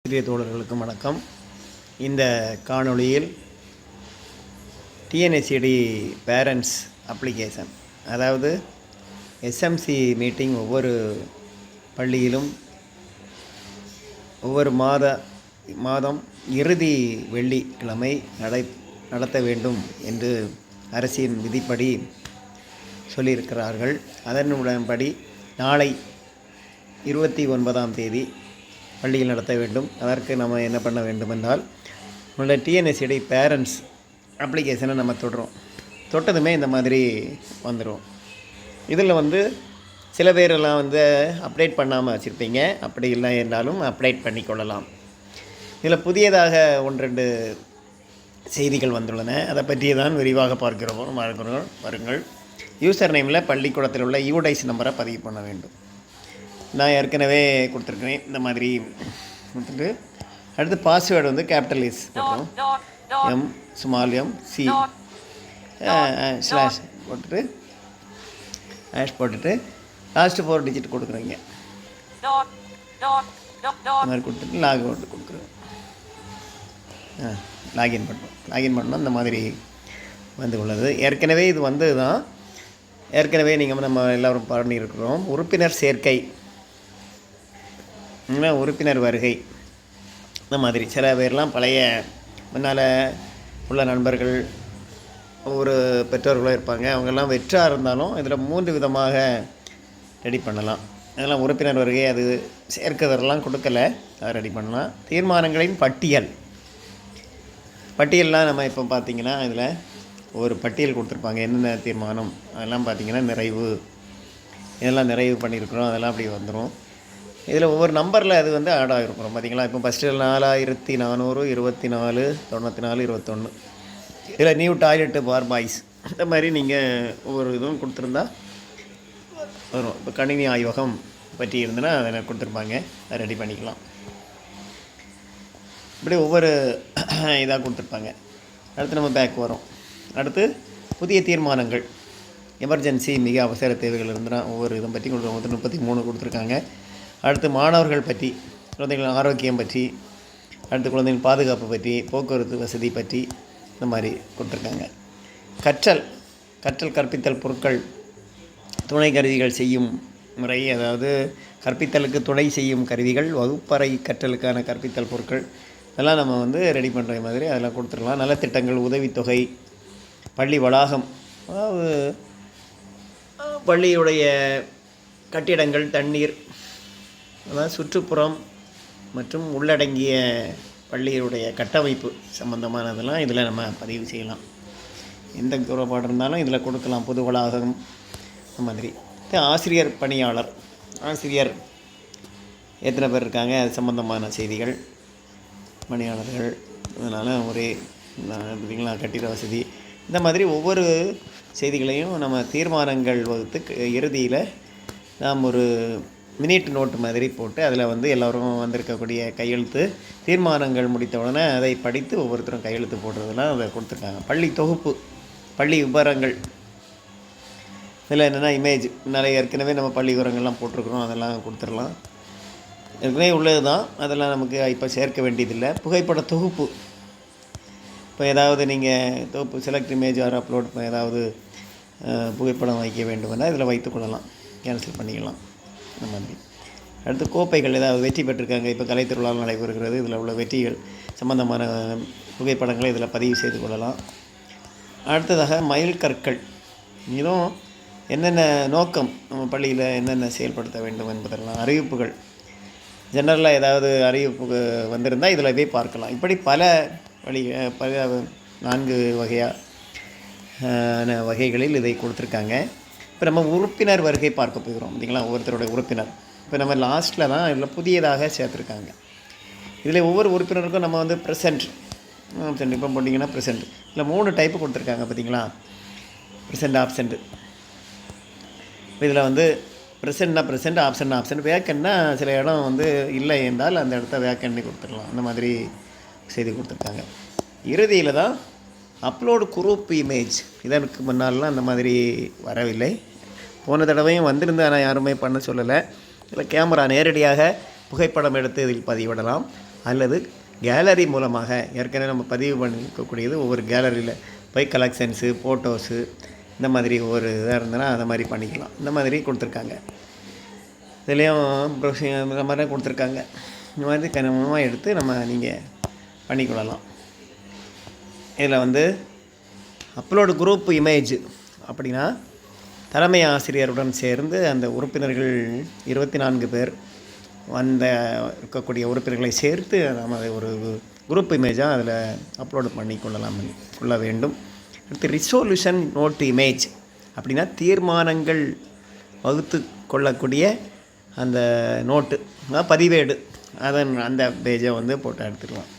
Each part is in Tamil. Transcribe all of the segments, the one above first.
சிறிய தோழர்களுக்கும் வணக்கம். இந்த காணொளியில் டிஎன்எஸ்சிடி பேரண்ட்ஸ் அப்ளிகேஷன், அதாவது எஸ்எம்சி மீட்டிங் ஒவ்வொரு பள்ளியிலும் ஒவ்வொரு மாதம் இறுதி வெள்ளிக்கிழமை நடத்த வேண்டும் என்று அரசின் விதிப்படி சொல்லியிருக்கிறார்கள். அதனுடன்படி நாளை 29ஆம் தேதி பள்ளியில் நடத்த வேண்டும். அதற்கு நம்ம என்ன பண்ண வேண்டும் என்றால், உள்ள டிஎன்எஸ்சிடி பேரண்ட்ஸ் அப்ளிகேஷனை நம்ம தொட்டதுமே இந்த மாதிரி வந்துடும். இதில் சில பேரெல்லாம் அப்டேட் பண்ணாமல் வச்சுருப்பீங்க. அப்படி இல்லை என்றாலும் அப்டேட் பண்ணிக்கொள்ளலாம். இதில் புதியதாக 1-2 செய்திகள் வந்துள்ளன. அதை பற்றி தான் விரிவாக பாருங்கள். யூசர் நேமில் பள்ளிக்கூடத்தில் உள்ள யூடைஸ் நம்பரை பதிவு பண்ண வேண்டும். நான் ஏற்கனவே கொடுத்துருக்கேன். இந்த மாதிரி கொடுத்துட்டு அடுத்து பாஸ்வேர்டு கேபிட்டல் எஸ் போட்டோம், M small M C slash போட்டுட்டு லாஸ்ட்டு 4 டிஜிட் கொடுக்குறீங்க. இந்த மாதிரி கொடுத்துட்டு லாக் கொடுக்குறோம். லாகின் பண்ணோம். இந்த மாதிரி உள்ளது. ஏற்கனவே இது தான். ஏற்கனவே நம்ம எல்லோரும் பண்ணியிருக்கிறோம். உறுப்பினர் சேர்க்கை, உறுப்பினர் வருகை, இந்த மாதிரி சில பேர்லாம் பழைய முன்னால் உள்ள நண்பர்கள், ஒவ்வொரு பெற்றோர்களும் இருப்பாங்க. அவங்கெல்லாம் வெற்றாக இருந்தாலும் இதில் 3 விதமாக ரெடி பண்ணலாம். அதெல்லாம் உறுப்பினர் வருகை, அது சேர்க்கிறதெல்லாம் கொடுக்கல, அதை ரெடி பண்ணலாம். தீர்மானங்களின் பட்டியல்லாம் நம்ம இப்போ பார்த்திங்கன்னா இதில் ஒரு பட்டியல் கொடுத்துருப்பாங்க. என்னென்ன தீர்மானம் அதெல்லாம் பார்த்திங்கன்னா இதெல்லாம் நிறைவு பண்ணியிருக்கிறோம். அதெல்லாம் அப்படி வந்துடும். இதில் ஒவ்வொரு நம்பரில் அது ஆட் ஆகிருக்கிறோம். பார்த்திங்களா, இப்போ ஃபஸ்ட்டு 4400 24 94 21. இதில் நியூ டாய்லெட்டு பார் பாய்ஸ், இந்த மாதிரி நீங்கள் ஒவ்வொரு இதுவும் கொடுத்துருந்தா வரும். இப்போ கணினி ஆய்வகம் பற்றி இருந்ததுன்னா அதை கொடுத்துருப்பாங்க, அதை ரெடி பண்ணிக்கலாம். இப்படி ஒவ்வொரு இதாக கொடுத்துருப்பாங்க. அடுத்து நம்ம பேக் வரும். அடுத்து புதிய தீர்மானங்கள், எமர்ஜென்சி, மிக அவசர தேவைகள் இருந்தால் ஒவ்வொரு இதை பற்றி 33 கொடுத்துருக்காங்க. அடுத்து மாணவர்கள் பற்றி, குழந்தைகள் ஆரோக்கியம் பற்றி, அடுத்து குழந்தைகள் பாதுகாப்பு பற்றி, போக்குவரத்து வசதி பற்றி, இந்த மாதிரி கொடுத்துருக்காங்க. கற்பித்தல் பொருட்கள், துணை கருவிகள் செய்யும் முறை, அதாவது கற்பித்தலுக்கு துணை செய்யும் கருவிகள், வகுப்பறை கற்றலுக்கான கற்பித்தல் பொருட்கள், இதெல்லாம் நம்ம ரெடி பண்ணுற மாதிரி அதெல்லாம் கொடுத்துருக்கலாம். நலத்திட்டங்கள், உதவித்தொகை, பள்ளி வளாகம், அதாவது பள்ளியுடைய கட்டிடங்கள், தண்ணீர், அதாவது சுற்றுப்புறம் மற்றும் உள்ளடங்கிய பள்ளியுடைய கட்டமைப்பு சம்பந்தமானதெல்லாம் இதில் நம்ம பதிவு செய்யலாம். எந்த குறைபாடு இருந்தாலும் இதில் கொடுக்கலாம். பொது வளாகம், இந்த மாதிரி. ஆசிரியர் பணியாளர், ஆசிரியர் எத்தனை பேர் இருக்காங்க, அது சம்பந்தமான செய்திகள், பணியாளர்கள், அதனால் பார்த்திங்களா கட்டிட வசதி, இந்த மாதிரி ஒவ்வொரு செய்திகளையும் நம்ம தீர்மானங்கள் வகுத்து இறுதியில் நாம் ஒரு மினிட் நோட்டு மாதிரி போட்டு அதில் எல்லோரும் வந்திருக்கக்கூடிய கையெழுத்து, தீர்மானங்கள் முடித்த உடனே அதை படித்து ஒவ்வொருத்தரும் கையெழுத்து போடுறதெல்லாம் அதை கொடுத்துருக்காங்க. பள்ளி தொகுப்பு, பள்ளி விவரங்கள், இதில் என்னென்னா இமேஜ், நிறைய ஏற்கனவே நம்ம பள்ளி விவரங்கள்லாம் போட்டிருக்கிறோம், அதெல்லாம் கொடுத்துடலாம். ஏற்கனவே உள்ளது தான், அதெல்லாம் நமக்கு இப்போ சேர்க்க வேண்டியதில்லை. புகைப்பட தொகுப்பு, இப்போ ஏதாவது நீங்கள் தொகுப்பு செலக்ட் இமேஜ் ஆர் அப்லோட் ஏதாவது புகைப்படம் வைக்க வேண்டுமென்றால் இதில் வைத்துக்கொள்ளலாம், கேன்சல் பண்ணிக்கலாம், இந்த மாதிரி. அடுத்து கோப்பைகள், ஏதாவது வெற்றி பெற்றிருக்காங்க, இப்போ கலை திருவிழா நடைபெறுகிறது, இதில் உள்ள வெற்றிகள் சம்பந்தமான புகைப்படங்களை இதில் பதிவு செய்து கொள்ளலாம். அடுத்ததாக மைல் கற்கள், இதுவும் என்னென்ன நோக்கம், நம்ம பள்ளியில் என்னென்ன செயல்படுத்த வேண்டும் என்பதெல்லாம். அறிவிப்புகள், ஜெனரலாக ஏதாவது அறிவிப்பு வந்திருந்தால் இதில் போய் பார்க்கலாம். இப்படி பல 4 வகைகளில் இதை கொடுத்துருக்காங்க. இப்போ நம்ம உறுப்பினர் வருகை பார்க்க போகிறோம். பார்த்திங்களா, ஒவ்வொருத்தருடைய உறுப்பினர் இப்போ நம்ம லாஸ்ட்டில் தான் இதில் புதியதாக சேர்த்துருக்காங்க. இதில் ஒவ்வொரு உறுப்பினருக்கும் நம்ம ப்ரெசென்ட் இப்போ போட்டிங்கன்னா ப்ரெசென்ட், இல்லை 3 டைப்பு கொடுத்துருக்காங்க. பார்த்திங்களா, ப்ரெசென்ட், ஆப்சென்ட். இப்போ இதில் ப்ரெசென்ட்னா ப்ரெசென்ட், ஆப்சென்ட்னா ஆப்சென்ட். வேக்கன்னா சில இடம் இல்லை என்றால் அந்த இடத்த வேக்கன்னு கொடுத்துடலாம். அந்த மாதிரி செய்தி கொடுத்துருக்காங்க. இறுதியில் தான் அப்லோடு குரூப் இமேஜ். இதற்கு முன்னாலெலாம் அந்த மாதிரி வரவில்லை. போன தடவையும் வந்திருந்து, ஆனால் யாருமே பண்ண சொல்லலை. இதில் கேமரா நேரடியாக புகைப்படம் எடுத்து இதில் பதிவிடலாம். அல்லது கேலரி மூலமாக ஏற்கனவே நம்ம பதிவு பண்ணியிருக்கக்கூடியது ஒவ்வொரு கேலரியில் போய் கலெக்ஷன்ஸு, ஃபோட்டோஸு இந்த மாதிரி ஒவ்வொரு இதாக இருந்ததுன்னா அதை மாதிரி பண்ணிக்கலாம். இந்த மாதிரி கொடுத்துருக்காங்க. இதுலேயும் ப்ரௌசிங் இந்த மாதிரி கொடுத்துருக்காங்க. இந்த மாதிரி கனமாக எடுத்து நீங்கள் பண்ணிக்கொள்ளலாம். இதில் அப்லோடு குரூப் இமேஜ் அப்படின்னா தலைமை ஆசிரியருடன் சேர்ந்து அந்த உறுப்பினர்கள் 24 பேர் இருக்கக்கூடிய உறுப்பினர்களை சேர்த்து நம்ம அதை ஒரு குரூப் இமேஜாக அதில் அப்லோடு கொள்ள வேண்டும். அடுத்து ரிசொல்யூஷன் நோட் இமேஜ் அப்படின்னா தீர்மானங்கள் வகுத்து கொள்ளக்கூடிய அந்த நோட்டு பதிவேடு அந்த பேஜை ஃபோட்டோ எடுத்துக்கலாம்.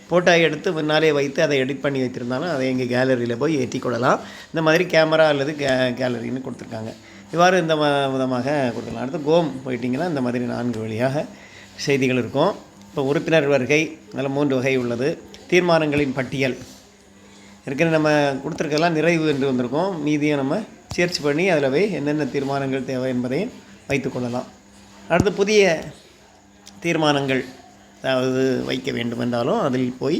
ஃபோட்டோ எடுத்து முன்னாலே வைத்து அதை எடிட் பண்ணி வைத்திருந்தாலும் அதை எங்கள் கேலரியில் போய் ஏற்றிக்கொள்ளலாம். இந்த மாதிரி கேமரா அல்லது கேலரின்னு கொடுத்துருக்காங்க. இவ்வாறு இந்த விதமாக கொடுத்துக்கலாம். அடுத்து கோம் போயிட்டிங்கன்னா இந்த மாதிரி 4 வழியாக செய்திகள் இருக்கும். இப்போ உறுப்பினர் வருகை அதில் 3 வகை உள்ளது. தீர்மானங்களின் பட்டியல் ஏற்கனவே நம்ம கொடுத்துருக்கலாம், நிறைவு என்று வந்திருக்கோம். மீதியை நம்ம சேர்ச் பண்ணி அதில் போய் என்னென்ன தீர்மானங்கள் தேவை என்பதையும் வைத்துக்கொள்ளலாம். அடுத்து புதிய தீர்மானங்கள் அதாவது வைக்க வேண்டும் என்றாலும் அதில் போய்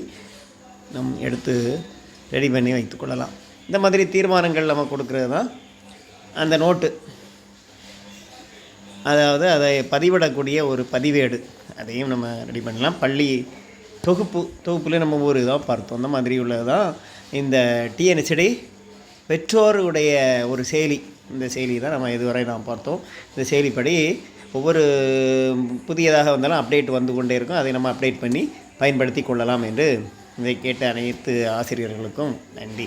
எடுத்து ரெடி பண்ணி வைத்துக்கொள்ளலாம். இந்த மாதிரி தீர்மானங்கள் நம்ம கொடுக்குறது தான் அந்த நோட்டு, அதாவது அதை பதிவிடக்கூடிய ஒரு பதிவேடு, அதையும் நம்ம ரெடி பண்ணலாம். பள்ளி தொகுப்புலேயே நம்ம ஒரு இதாக பார்த்தோம். அந்த மாதிரி உள்ளது தான் இந்த டிஎன்எஸ்டி பெற்றோருடைய ஒரு செயலி. இந்த செயலி தான் நம்ம இதுவரை பார்த்தோம். இந்த செயலிப்படி ஒவ்வொரு புதியதாக வந்தாலும் அப்டேட் வந்து கொண்டே இருக்கும். அதை நம்ம அப்டேட் பண்ணி பயன்படுத்தி கொள்ளலாம் என்று இதை கேட்ட அனைத்து ஆசிரியர்களுக்கும் நன்றி.